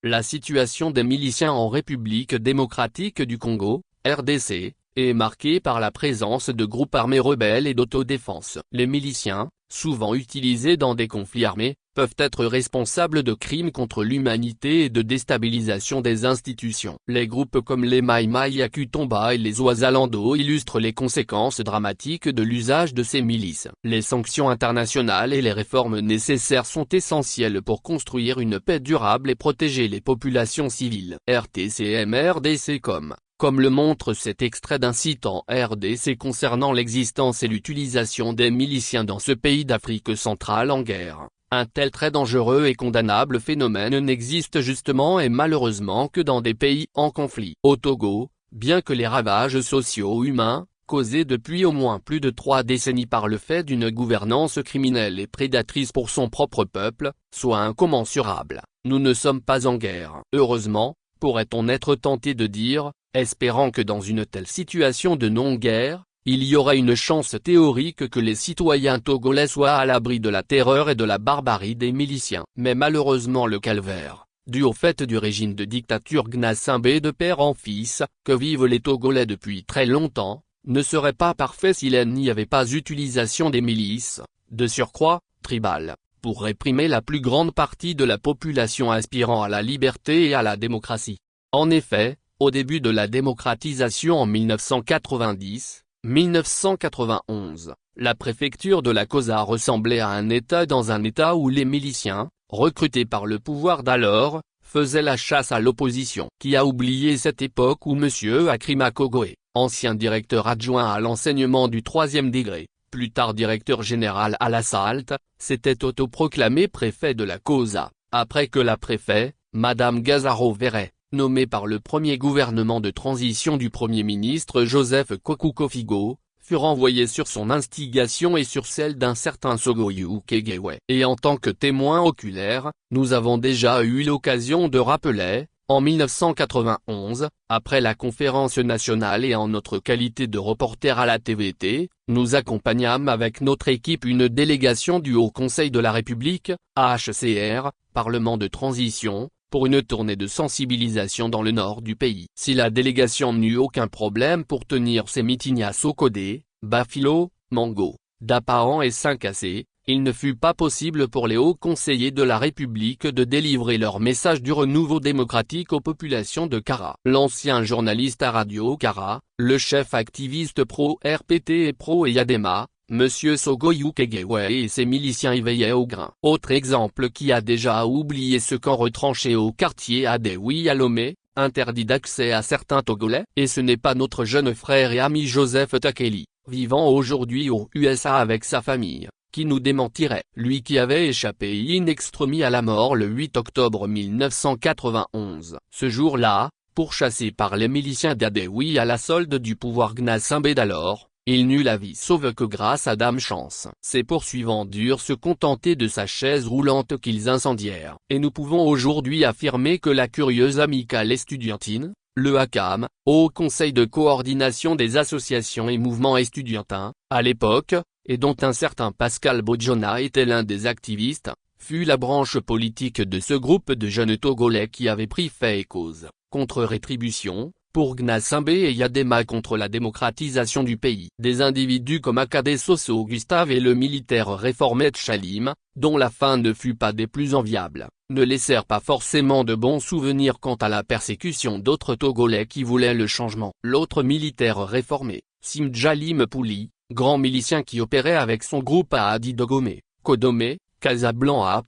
La situation des miliciens en République démocratique du Congo, RDC, est marquée par la présence de groupes armés rebelles et d'autodéfense. Les miliciens, souvent utilisés dans des conflits armés, peuvent être responsables de crimes contre l'humanité et de déstabilisation des institutions. Les groupes comme les Mai Mai Yakutumba et les Ouazalando illustrent les conséquences dramatiques de l'usage de ces milices. Les sanctions internationales et les réformes nécessaires sont essentielles pour construire une paix durable et protéger les populations civiles. RTCM-RDC comme le montre cet extrait d'un site en RDC concernant l'existence et l'utilisation des miliciens dans ce pays d'Afrique centrale en guerre. Un tel très dangereux et condamnable phénomène n'existe justement et malheureusement que dans des pays en conflit. Au Togo, bien que les ravages sociaux humains, causés depuis au moins plus de 3 décennies par le fait d'une gouvernance criminelle et prédatrice pour son propre peuple, soient incommensurables, nous ne sommes pas en guerre. Heureusement, pourrait-on être tenté de dire, espérant que dans une telle situation de non-guerre, il y aurait une chance théorique que les citoyens togolais soient à l'abri de la terreur et de la barbarie des miliciens. Mais malheureusement le calvaire, dû au fait du régime de dictature Gnassingbé de père en fils, que vivent les Togolais depuis très longtemps, ne serait pas parfait s'il n'y avait pas utilisation des milices, de surcroît, tribales, pour réprimer la plus grande partie de la population aspirant à la liberté et à la démocratie. En effet, au début de la démocratisation en 1990-1991, la préfecture de la Kosa ressemblait à un État dans un État où les miliciens, recrutés par le pouvoir d'alors, faisaient la chasse à l'opposition. Qui a oublié cette époque où M. Akrima Kogoé, ancien directeur adjoint à l'enseignement du 3e degré, plus tard directeur général à la SALT, s'était autoproclamé préfet de la Kosa, après que la préfet, Madame Gazaro Verret, nommée par le premier gouvernement de transition du Premier ministre Joseph Kokukofigo, fut renvoyée sur son instigation et sur celle d'un certain Sogoyou Kegewe. Et en tant que témoin oculaire, nous avons déjà eu l'occasion de rappeler, en 1991, après la conférence nationale et en notre qualité de reporter à la TVT, nous accompagnâmes avec notre équipe une délégation du Haut Conseil de la République, HCR, Parlement de transition, pour une tournée de sensibilisation dans le nord du pays. Si la délégation n'eut aucun problème pour tenir ses meetings à Sokodé, Bafilo, Mango, Daparan et Saint-Cassé, il ne fut pas possible pour les hauts conseillers de la République de délivrer leur message du renouveau démocratique aux populations de Kara. L'ancien journaliste à Radio Kara, le chef activiste pro-RPT et pro-Eyadema, Monsieur Sogoyou Kegewe et ses miliciens y veillaient au grain. Autre exemple qui a déjà oublié ce camp retranché au quartier Adewi à Lomé, interdit d'accès à certains Togolais. Et ce n'est pas notre jeune frère et ami Joseph Takeli, vivant aujourd'hui aux USA avec sa famille, qui nous démentirait. Lui qui avait échappé in extremis à la mort le 8 octobre 1991. Ce jour-là, pourchassé par les miliciens d'Adewi à la solde du pouvoir Gnassingbé d'alors, il n'eut la vie sauve que grâce à Dame Chance. Ses poursuivants durent se contenter de sa chaise roulante qu'ils incendièrent. Et nous pouvons aujourd'hui affirmer que la curieuse amicale estudiantine, le HACAM, Haut Conseil de coordination des associations et mouvements estudiantins, à l'époque, et dont un certain Pascal Bodjona était l'un des activistes, fut la branche politique de ce groupe de jeunes Togolais qui avait pris fait et cause, contre rétribution, pour Gnassingbé et Eyadema contre la démocratisation du pays. Des individus comme Akade Soso Gustave et le militaire réformé Tchalim, dont la fin ne fut pas des plus enviables, ne laissèrent pas forcément de bons souvenirs quant à la persécution d'autres Togolais qui voulaient le changement. L'autre militaire réformé, Simdjalim Pouli, grand milicien qui opérait avec son groupe à Adidogomé, Kodomé, Casablanca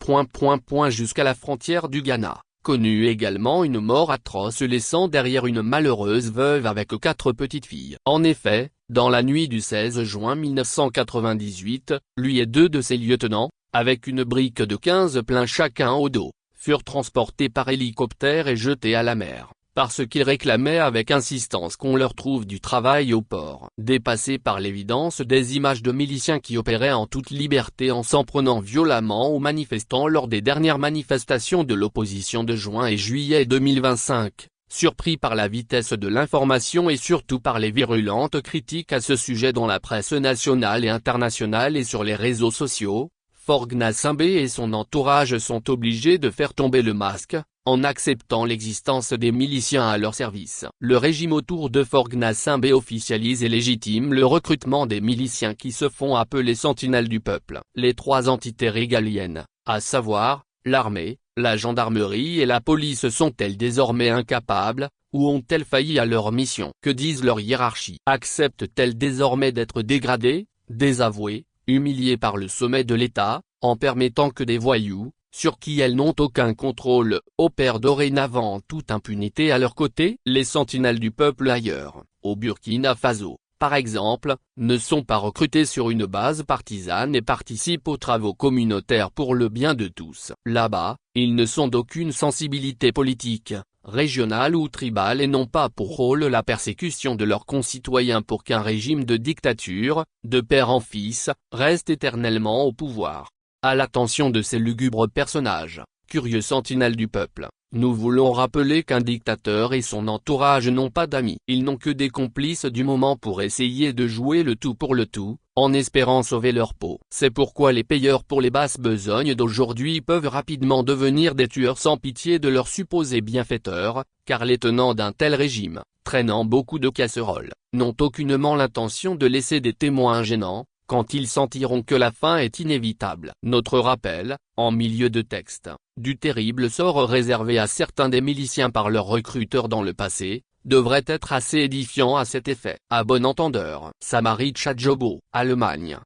jusqu'à la frontière du Ghana, connut également une mort atroce laissant derrière une malheureuse veuve avec 4 petites filles. En effet, dans la nuit du 16 juin 1998, lui et 2 de ses lieutenants, avec une brique de 15 plein chacun au dos, furent transportés par hélicoptère et jetés à la mer, parce qu'ils réclamaient avec insistance qu'on leur trouve du travail au port. Dépassés par l'évidence des images de miliciens qui opéraient en toute liberté en s'en prenant violemment aux manifestants lors des dernières manifestations de l'opposition de juin et juillet 2025, surpris par la vitesse de l'information et surtout par les virulentes critiques à ce sujet dans la presse nationale et internationale et sur les réseaux sociaux, Fort Gnassingbé et son entourage sont obligés de faire tomber le masque, en acceptant l'existence des miliciens à leur service. Le régime autour de Faure Gnassingbé officialise et légitime le recrutement des miliciens qui se font appeler sentinelles du peuple. Les trois entités régaliennes, à savoir, l'armée, la gendarmerie et la police sont-elles désormais incapables, ou ont-elles failli à leur mission? Que disent leurs hiérarchies? Acceptent-elles désormais d'être dégradées, désavouées, humiliées par le sommet de l'État, en permettant que des voyous, sur qui elles n'ont aucun contrôle, opèrent dorénavant en toute impunité à leur côté? Les sentinelles du peuple ailleurs, au Burkina Faso, par exemple, ne sont pas recrutés sur une base partisane et participent aux travaux communautaires pour le bien de tous. Là-bas, ils ne sont d'aucune sensibilité politique, régionale ou tribale et n'ont pas pour rôle la persécution de leurs concitoyens pour qu'un régime de dictature, de père en fils, reste éternellement au pouvoir. À l'attention de ces lugubres personnages, curieux sentinelles du peuple, nous voulons rappeler qu'un dictateur et son entourage n'ont pas d'amis. Ils n'ont que des complices du moment pour essayer de jouer le tout pour le tout, en espérant sauver leur peau. C'est pourquoi les payeurs pour les basses besognes d'aujourd'hui peuvent rapidement devenir des tueurs sans pitié de leurs supposés bienfaiteurs, car les tenants d'un tel régime, traînant beaucoup de casseroles, n'ont aucunement l'intention de laisser des témoins gênants, quand ils sentiront que la fin est inévitable. Notre rappel, en milieu de texte, du terrible sort réservé à certains des miliciens par leurs recruteurs dans le passé, devrait être assez édifiant à cet effet. À bon entendeur. Samarit Tchadjobo, Allemagne.